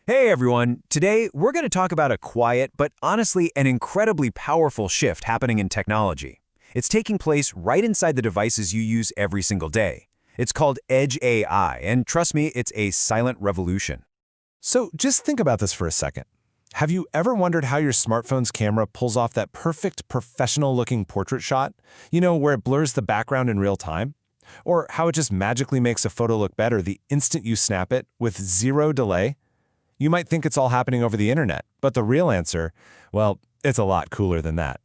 Hey everyone, today we're going to talk about a quiet but honestly an incredibly powerful shift happening in technology. It's taking place right inside the devices you use every single day. It's called Edge AI, and trust me, it's a silent revolution. So just think about this for a second. Have you ever wondered how your smartphone's camera pulls off that perfect professional-looking portrait shot? You know, where it blurs the background in real time? Or how it just magically makes a photo look better the instant you snap it with zero delay? You might think it's all happening over the internet, but the real answer, well, it's a lot cooler than that.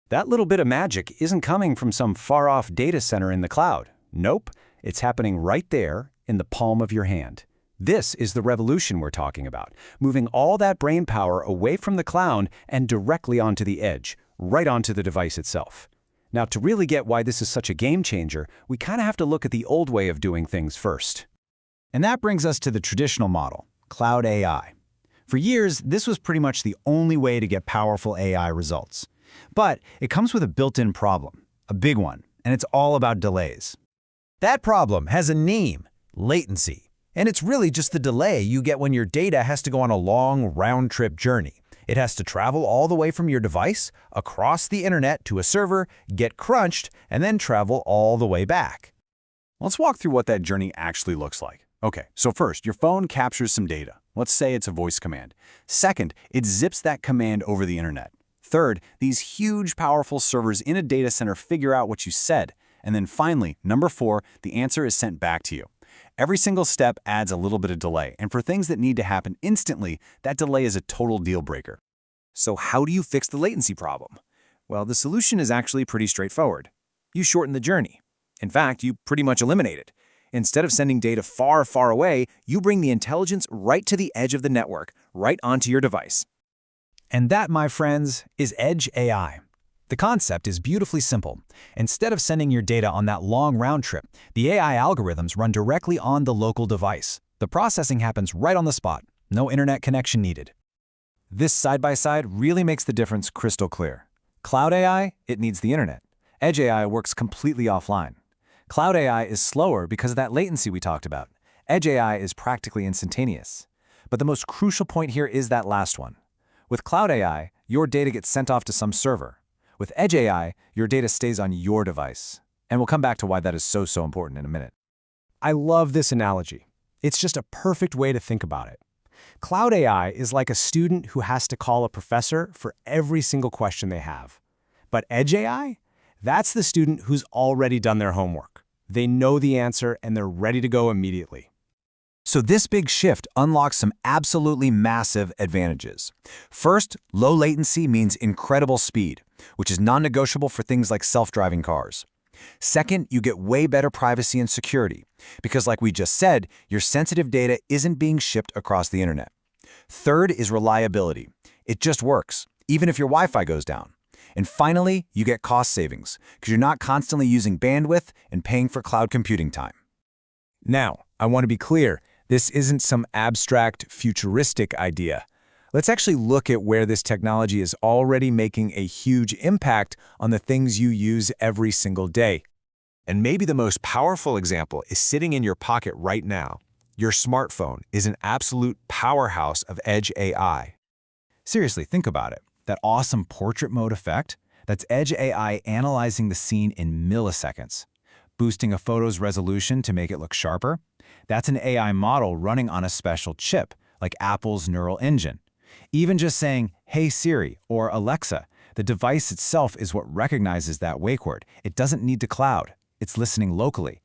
That little bit of magic isn't coming from some far-off data center in the cloud. Nope, it's happening right there in the palm of your hand. This is the revolution we're talking about, moving all that brain power away from the cloud and directly onto the edge, right onto the device itself. Now, to really get why this is such a game changer, we kind of have to look at the old way of doing things first. And that brings us to the traditional model, cloud AI. For years, this was pretty much the only way to get powerful AI results. But it comes with a built-in problem, a big one, and it's all about delays. That problem has a name, latency. And it's really just the delay you get when your data has to go on a long round-trip journey. It has to travel all the way from your device, across the internet to a server, get crunched, and then travel all the way back. Let's walk through what that journey actually looks like. Okay, so first, your phone captures some data. Let's say it's a voice command. Second, it zips that command over the internet. Third, these huge, powerful servers in a data center figure out what you said. And then finally, number 4, the answer is sent back to you. Every single step adds a little bit of delay, and for things that need to happen instantly, that delay is a total deal breaker. So how do you fix the latency problem? Well, the solution is actually pretty straightforward. You shorten the journey. In fact, you pretty much eliminate it. Instead of sending data far, far away, you bring the intelligence right to the edge of the network, right onto your device. And that, my friends, is Edge AI. The concept is beautifully simple. Instead of sending your data on that long round trip, the AI algorithms run directly on the local device. The processing happens right on the spot. No internet connection needed. This side-by-side really makes the difference crystal clear. Cloud AI, it needs the internet. Edge AI works completely offline. Cloud AI is slower because of that latency we talked about. Edge AI is practically instantaneous. But the most crucial point here is that last one. With Cloud AI, your data gets sent off to some server. With Edge AI, your data stays on your device. And we'll come back to why that is so important in a minute. I love this analogy. It's just a perfect way to think about it. Cloud AI is like a student who has to call a professor for every single question they have. But Edge AI? That's the student who's already done their homework. They know the answer and they're ready to go immediately. So this big shift unlocks some absolutely massive advantages. First, low latency means incredible speed, which is non-negotiable for things like self-driving cars. Second, you get way better privacy and security, because like we just said, your sensitive data isn't being shipped across the internet. Third is reliability. It just works, even if your Wi-Fi goes down. And finally, you get cost savings, because you're not constantly using bandwidth and paying for cloud computing time. Now, I want to be clear, this isn't some abstract, futuristic idea. Let's actually look at where this technology is already making a huge impact on the things you use every single day. And maybe the most powerful example is sitting in your pocket right now. Your smartphone is an absolute powerhouse of Edge AI. Seriously, think about it. That awesome portrait mode effect, that's Edge AI analyzing the scene in milliseconds. Boosting a photo's resolution to make it look sharper, that's an AI model running on a special chip, like Apple's Neural Engine. Even just saying, "Hey Siri" or "Alexa," the device itself is what recognizes that wake word. It doesn't need to cloud. It's listening locally.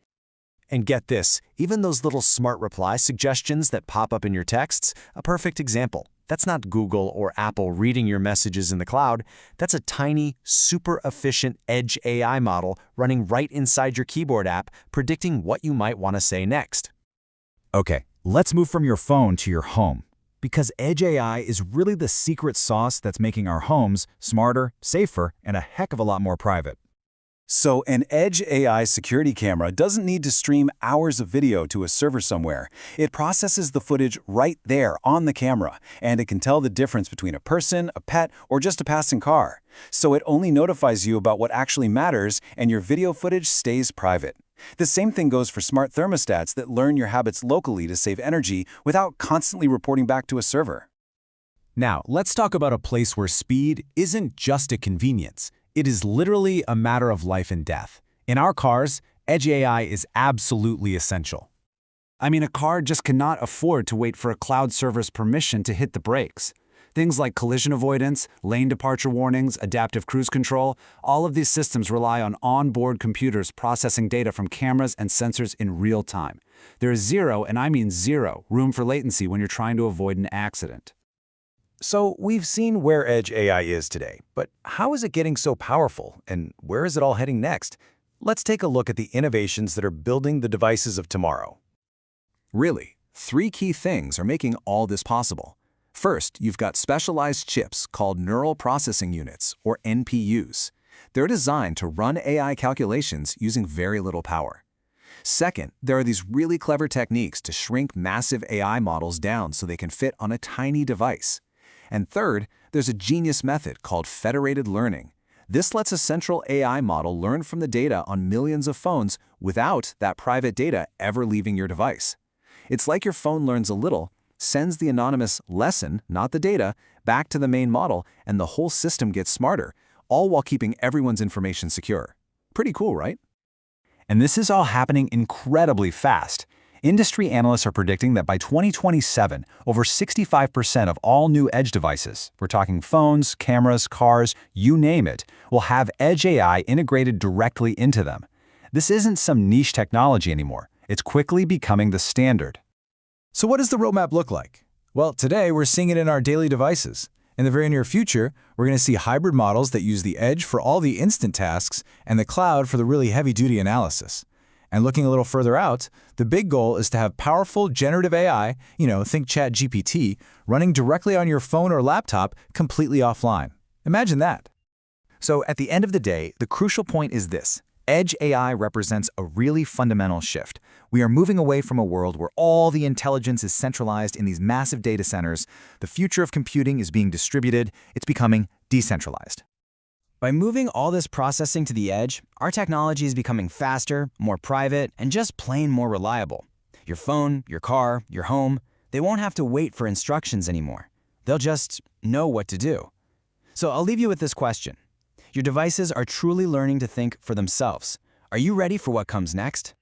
And get this, even those little smart reply suggestions that pop up in your texts, a perfect example. That's not Google or Apple reading your messages in the cloud. That's a tiny, super efficient Edge AI model running right inside your keyboard app, predicting what you might want to say next. Okay, let's move from your phone to your home. Because Edge AI is really the secret sauce that's making our homes smarter, safer, and a heck of a lot more private. So an Edge AI security camera doesn't need to stream hours of video to a server somewhere. It processes the footage right there on the camera, and it can tell the difference between a person, a pet, or just a passing car. So it only notifies you about what actually matters, and your video footage stays private. The same thing goes for smart thermostats that learn your habits locally to save energy without constantly reporting back to a server. Now, let's talk about a place where speed isn't just a convenience. It is literally a matter of life and death. In our cars, Edge AI is absolutely essential. I mean, a car just cannot afford to wait for a cloud server's permission to hit the brakes. Things like collision avoidance, lane departure warnings, adaptive cruise control, all of these systems rely on onboard computers processing data from cameras and sensors in real time. There is zero, and I mean zero, room for latency when you're trying to avoid an accident. So we've seen where Edge AI is today, but how is it getting so powerful, and where is it all heading next? Let's take a look at the innovations that are building the devices of tomorrow. Really, 3 key things are making all this possible. First, you've got specialized chips called neural processing units, or NPUs. They're designed to run AI calculations using very little power. Second, there are these really clever techniques to shrink massive AI models down so they can fit on a tiny device. And third, there's a genius method called federated learning. This lets a central AI model learn from the data on millions of phones without that private data ever leaving your device. It's like your phone learns a little, sends the anonymous lesson, not the data, back to the main model, and the whole system gets smarter, all while keeping everyone's information secure. Pretty cool, right? And this is all happening incredibly fast. Industry analysts are predicting that by 2027, over 65% of all new Edge devices, we're talking phones, cameras, cars, you name it, will have Edge AI integrated directly into them. This isn't some niche technology anymore. It's quickly becoming the standard. So what does the roadmap look like? Well, today we're seeing it in our daily devices. In the very near future, we're going to see hybrid models that use the edge for all the instant tasks and the cloud for the really heavy-duty analysis. And looking a little further out, the big goal is to have powerful generative AI, think ChatGPT, running directly on your phone or laptop completely offline. Imagine that. So at the end of the day, the crucial point is this. Edge AI represents a really fundamental shift. We are moving away from a world where all the intelligence is centralized in these massive data centers. The future of computing is being distributed. It's becoming decentralized. By moving all this processing to the edge, our technology is becoming faster, more private, and just plain more reliable. Your phone, your car, your home, they won't have to wait for instructions anymore. They'll just know what to do. So I'll leave you with this question. Your devices are truly learning to think for themselves. Are you ready for what comes next?